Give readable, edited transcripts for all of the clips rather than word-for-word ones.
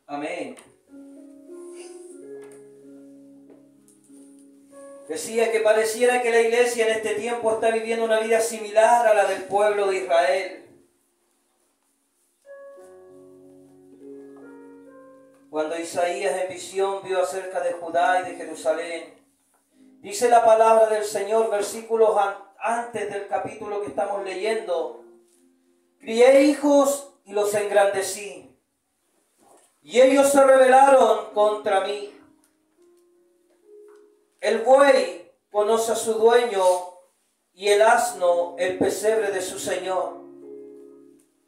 Amén. Decía que pareciera que la iglesia en este tiempo está viviendo una vida similar a la del pueblo de Israel. Cuando Isaías en visión vio acerca de Judá y de Jerusalén, dice la palabra del Señor, versículos antes del capítulo que estamos leyendo: crié hijos y los engrandecí, y ellos se rebelaron contra mí. El buey conoce a su dueño, y el asno el pesebre de su señor.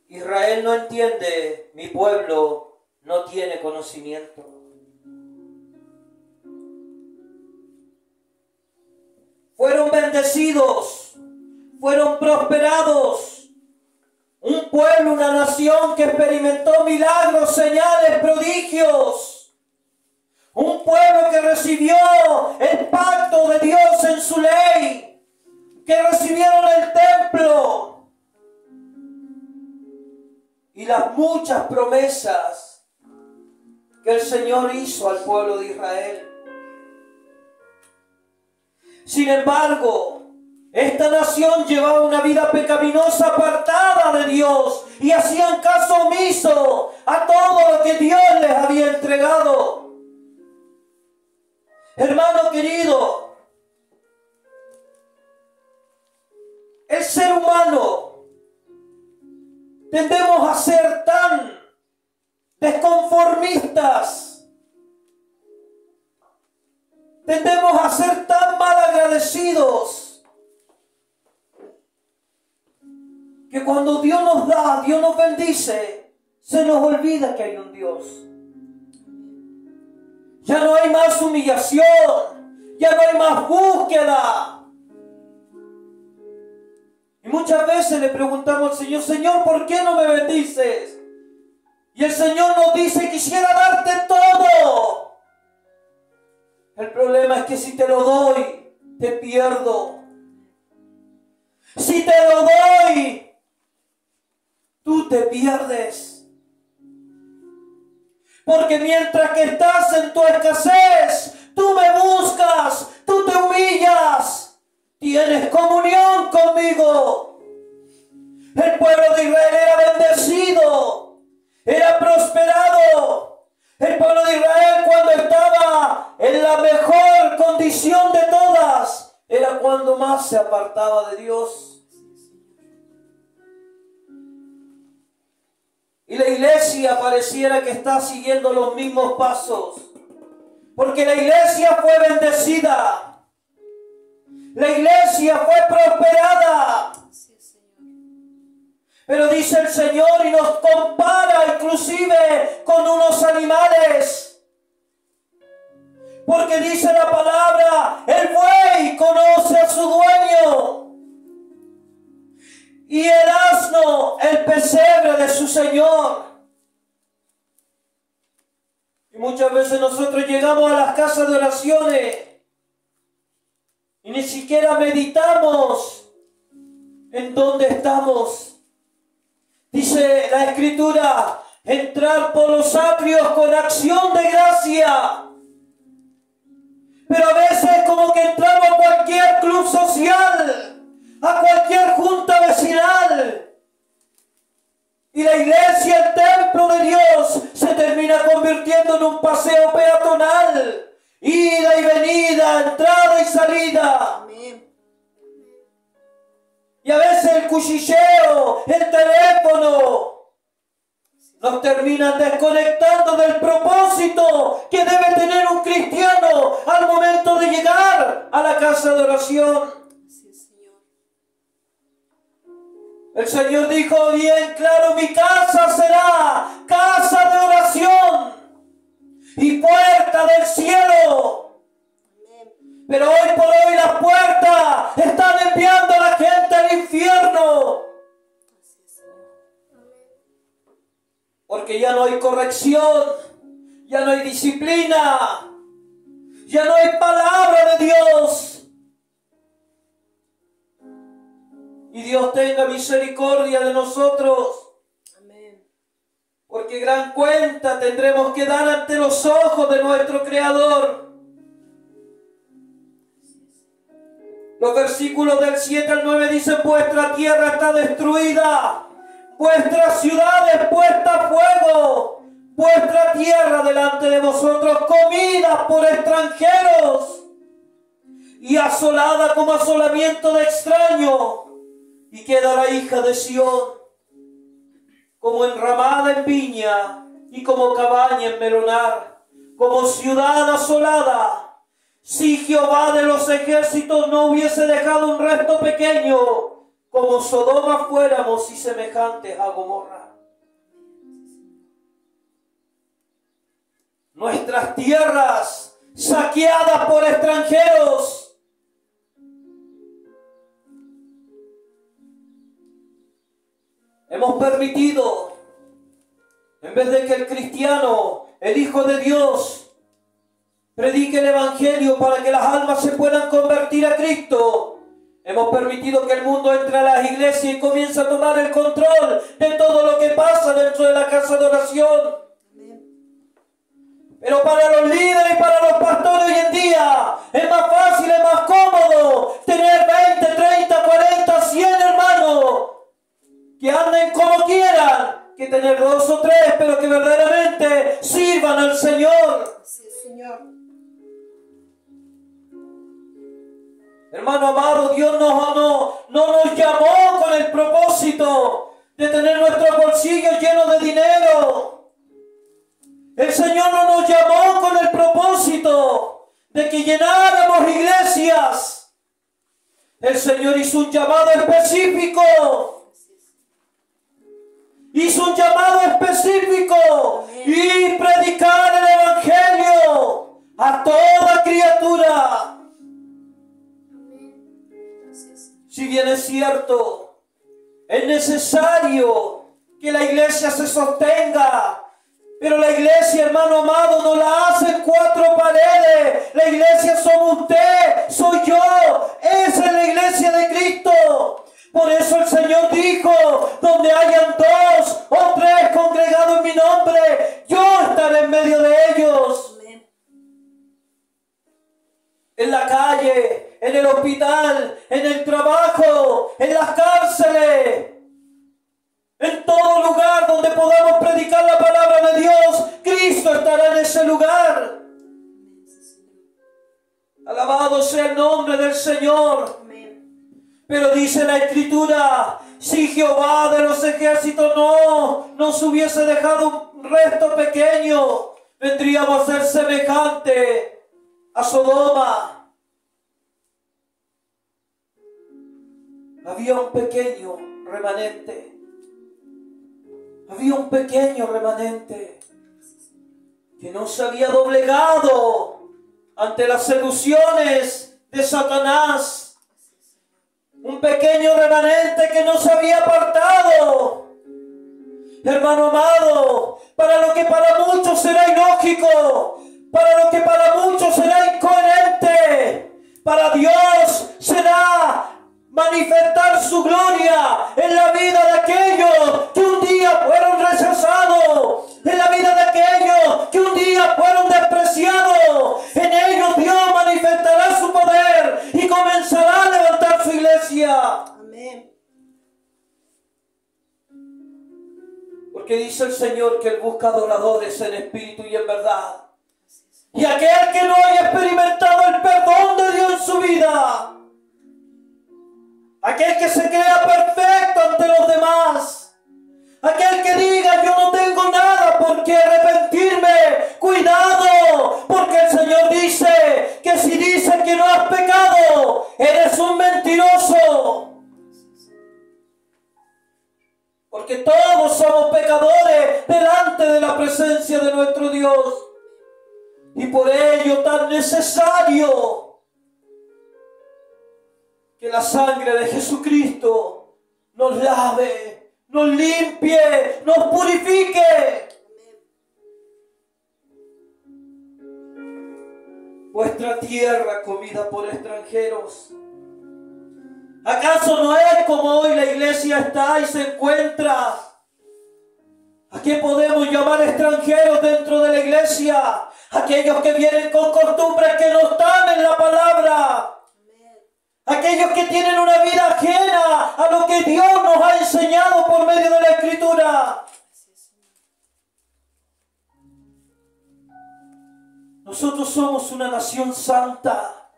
Israel no entiende, mi pueblo no tiene conocimiento. Fueron bendecidos, fueron prosperados. Un pueblo, una nación que experimentó milagros, señales, prodigios. Un pueblo que recibió el pacto de Dios en su ley, que recibieron el templo y las muchas promesas que el Señor hizo al pueblo de Israel. Sin embargo, esta nación llevaba una vida pecaminosa, apartada de Dios, y hacían caso omiso a todo lo que Dios les había entregado. Hermano querido, el ser humano tendemos a ser tan desconformistas, tendemos a ser tan mal agradecidos, que cuando Dios nos da, Dios nos bendice, se nos olvida que hay un Dios. Ya no hay más humillación, ya no hay más búsqueda. Y muchas veces le preguntamos al Señor: Señor, ¿por qué no me bendices? Y el Señor nos dice: quisiera darte todo. El problema es que si te lo doy, te pierdo. Si te lo doy, tú te pierdes. Porque mientras que estás en tu escasez, tú me buscas, tú te humillas, tienes comunión conmigo. El pueblo de Israel era bendecido, era prosperado. El pueblo de Israel, cuando estaba en la mejor condición de todas, era cuando más se apartaba de Dios. Y la iglesia pareciera que está siguiendo los mismos pasos, porque la iglesia fue bendecida, la iglesia fue prosperada. Pero dice el Señor y nos compara inclusive con unos animales, porque dice la palabra: el buey conoce a su dueño, y el asno el pesebre de su señor. Y muchas veces nosotros llegamos a las casas de oraciones y ni siquiera meditamos en dónde estamos. Dice la Escritura: entrar por los atrios con acción de gracia. Pero a veces como que entramos a cualquier club social, a cualquier junta vecinal, y la iglesia, el templo de Dios, se termina convirtiendo en un paseo peatonal, ida y venida, entrada y salida. Amén. Y a veces el cuchilleo, el teléfono, nos terminan desconectando del propósito que debe tener un cristiano al momento de llegar a la casa de oración. El Señor dijo bien claro: mi casa será casa de oración y puerta del cielo. Pero hoy por hoy las puertas están enviando a la gente al infierno. Porque ya no hay corrección, ya no hay disciplina, ya no hay palabra de Dios. Y Dios tenga misericordia de nosotros. Amén. Porque porque gran cuenta tendremos que dar ante los ojos de nuestro Creador. Los versículos del 7 al 9 dicen: vuestra tierra está destruida, vuestras ciudades puestas a fuego, vuestra tierra delante de vosotros comida por extranjeros y asolada como asolamiento de extraño. Y queda la hija de Sión como enramada en viña y como cabaña en melonar, como ciudad asolada. Si Jehová de los ejércitos no hubiese dejado un resto pequeño, como Sodoma fuéramos y semejantes a Gomorra. Nuestras tierras saqueadas por extranjeros. Hemos permitido, en vez de que el cristiano, el Hijo de Dios, predique el Evangelio para que las almas se puedan convertir a Cristo, hemos permitido que el mundo entre a las iglesias y comience a tomar el control de todo lo que pasa dentro de la casa de oración. Pero para los líderes y para los pastores hoy en día es más fácil, es más cómodo tener 20, 30, 40, 100 hermanos que anden como quieran, que tener 2 o 3, pero que verdaderamente sirvan al Señor. Sí, Señor. Hermano amado, Dios no nos llamó con el propósito de tener nuestros bolsillos llenos de dinero. El Señor no nos llamó con el propósito de que llenáramos iglesias. El Señor hizo un llamado específico. Hizo un llamado específico y predicar el Evangelio a toda criatura. Si bien es cierto, es necesario que la iglesia se sostenga, pero la iglesia, hermano amado, no la hacen 4 paredes. La iglesia somos usted, soy yo. Esa es la iglesia de Cristo. Por eso el Señor dijo: donde hayan 2 o 3 congregados en mi nombre, yo estaré en medio de ellos. Amén. En la calle, en el hospital, en el trabajo, en las cárceles, en todo lugar donde podamos predicar la palabra de Dios, Cristo estará en ese lugar. Alabado sea el nombre del Señor. Amén. Pero dice la Escritura: si Jehová de los ejércitos no nos hubiese dejado un resto pequeño, vendríamos a ser semejante a Sodoma. Había un pequeño remanente. Había un pequeño remanente que no se había doblegado ante las seducciones de Satanás. Un pequeño remanente que no se había apartado. Hermano amado, para lo que para muchos será ilógico, para lo que para muchos será incoherente, para Dios será manifestar su gloria en la vida de aquellos que un día fueron rechazados, en la vida de aquellos que un día fueron despreciados. En ellos Dios manifestará su poder y comenzará a levantar su iglesia. Amén. Porque dice el Señor que Él busca adoradores en espíritu y en verdad. Y aquel que no haya experimentado el perdón de Dios en su vida, aquel que se crea perfecto ante los demás, aquel que diga: yo no tengo nada por qué arrepentirme, cuidado, porque el Señor dice que si dices que no has pecado, eres un mentiroso. Porque todos somos pecadores delante de la presencia de nuestro Dios. Y por ello tan necesario que la sangre de Jesucristo nos lave, nos limpie, nos purifique. Vuestra tierra comida por extranjeros. ¿Acaso no es como hoy la iglesia está y se encuentra? ¿A qué podemos llamar extranjeros dentro de la iglesia? Aquellos que vienen con costumbres que no están en la palabra. Aquellos que tienen una vida ajena a lo que Dios nos ha enseñado por medio de la Escritura. Nosotros somos una nación santa.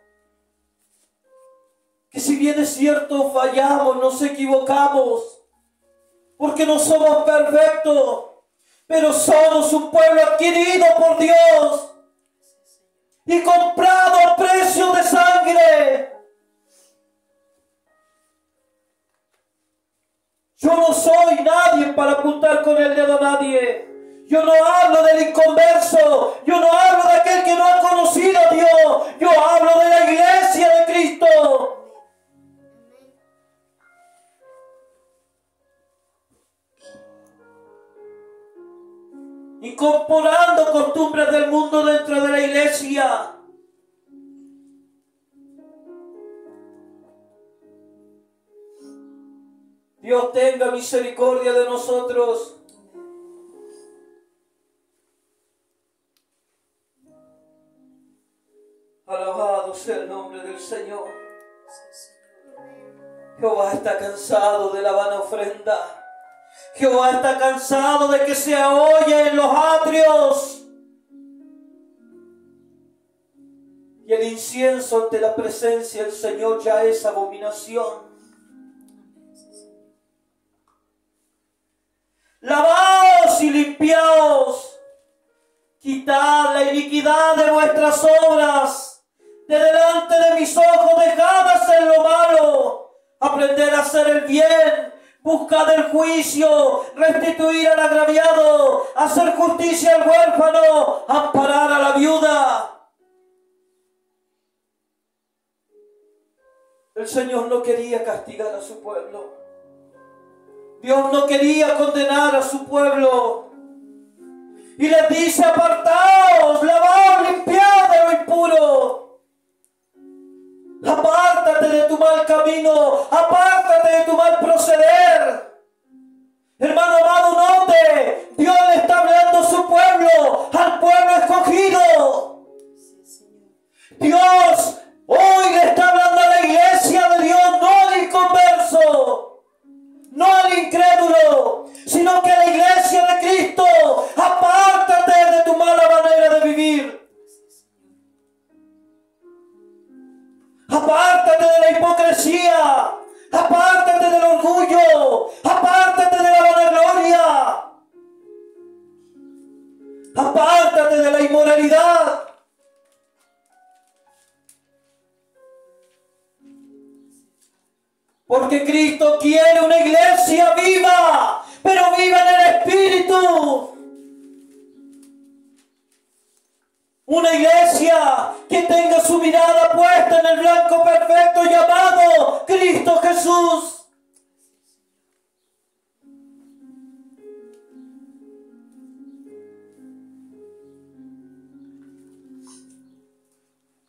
Que si bien es cierto, fallamos, nos equivocamos. Porque no somos perfectos. Pero somos un pueblo adquirido por Dios. Y comprado a precio de sangre. Yo no soy nadie para apuntar con el dedo a nadie. Yo no hablo del inconverso. Yo no hablo de aquel que no ha conocido a Dios. Yo hablo de la iglesia de Cristo. Incorporando costumbres del mundo dentro de la iglesia. Dios tenga misericordia de nosotros. Alabado sea el nombre del Señor. Jehová está cansado de la vana ofrenda. Jehová está cansado de que se oye en los atrios. Y el incienso ante la presencia del Señor ya es abominación. Lavaos y limpiaos. Quitad la iniquidad de vuestras obras. De delante de mis ojos dejad de hacer lo malo. Aprender a hacer el bien. Buscad el juicio, restituir al agraviado, hacer justicia al huérfano, amparar a la viuda. El Señor no quería castigar a su pueblo. Dios no quería condenar a su pueblo. Y les dice: apartaos, lavaos, limpiad de lo impuro. Apártate de tu mal camino, apártate de tu mal proceder. Hermano amado, note, Dios le está hablando a su pueblo, al pueblo escogido. Dios hoy le está hablando a la iglesia de Dios, no al inconverso, no al incrédulo, sino que a la iglesia de Cristo. Apártate de tu mala manera de vivir. Apártate de la hipocresía, apártate del orgullo, apártate de la vanagloria, apártate de la inmoralidad. Porque Cristo quiere una iglesia viva, pero viva en el Espíritu. Una iglesia que tenga su mirada puesta en el blanco perfecto llamado Cristo Jesús.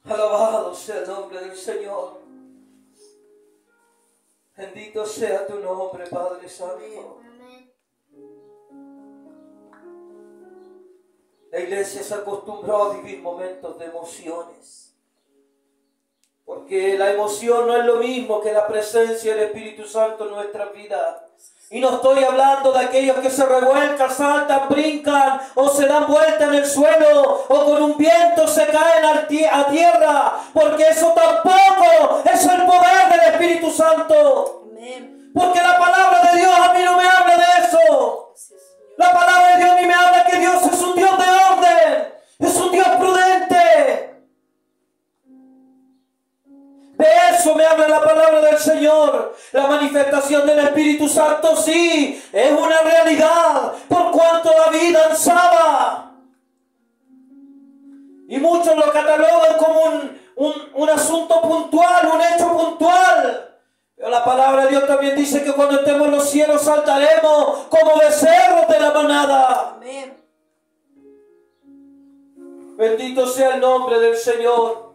Alabado sea el nombre del Señor. Bendito sea tu nombre, Padre Santo. La iglesia se acostumbró a vivir momentos de emociones. Porque la emoción no es lo mismo que la presencia del Espíritu Santo en nuestra vida. Y no estoy hablando de aquellos que se revuelcan, saltan, brincan o se dan vuelta en el suelo o con un viento se caen a tierra. Porque eso tampoco es el poder del Espíritu Santo. Amén. Porque la palabra de Dios a mí no me habla de eso. La palabra de Dios a mí me habla que Dios es un Dios de orden, es un Dios prudente. De eso me habla la palabra del Señor. La manifestación del Espíritu Santo sí, es una realidad, por cuanto David danzaba. Y muchos lo catalogan como un asunto puntual, un hecho puntual. Pero la palabra de Dios también dice que cuando estemos en los cielos saltaremos como becerros de la manada. Amén. Bendito sea el nombre del Señor.